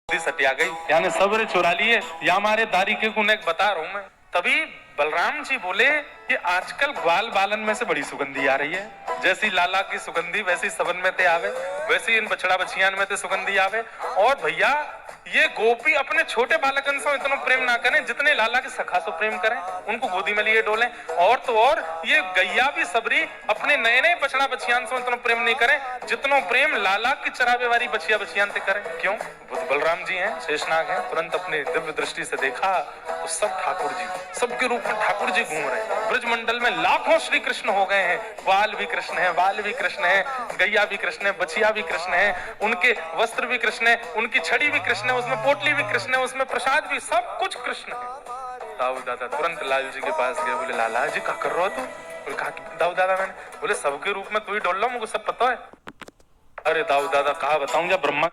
सटिया गई, यानी सबरे चुरा लिए। या हमारे दारिके को नेक बता रहा हूं मैं। तभी बलराम जी बोले कि आजकल ग्वाल बालन में से बड़ी सुगंधी आ रही है। जैसी लाला की सुगंधी वैसी सबन में ते आवे, वैसी इन बछड़ा बछियान में ते सुगंधी आवे। और भैया ये गोपी अपने छोटे बालकन से इतना प्रेम ना करें जितने लाला के सखा से प्रेम करें, उनको गोदी में लिए डोलें। और तो और ये गैया भी सबरी अपने नए नए बछड़ा बछियान से इतना प्रेम नहीं करें जितना प्रेम लाला की चरावे वाली बछिया बछियान से करें। क्यों? बलराम जी हैं, शेषनाग हैं। तुरंत अपनी दिव्य दृष्टि से देखा तो सब ठाकुर जी, सबके रूप में ठाकुर जी घूम रहे हैं। ब्रज मंडल में लाखों श्री कृष्ण हो गए हैं। बाल भी कृष्ण है, बाल भी कृष्ण है, गैया भी कृष्ण है, बछिया भी कृष्ण है, उनके वस्त्र भी कृष्ण है, उनकी छड़ी भी कृष्ण है, उसमें पोटली भी कृष्ण है, उसमें प्रसाद भी, सब कुछ कृष्ण है। दाऊ दादा तुरंत लाल जी के पास गए। बोले लाला जी क्या कर रहे हो तुम? बोले कहा दाऊ दादा मैंने। बोले सबके रूप में तू ही डोल रहा, मुझे सब पता है। अरे दाऊ दादा कहा बताऊं, जब ब्रह्मा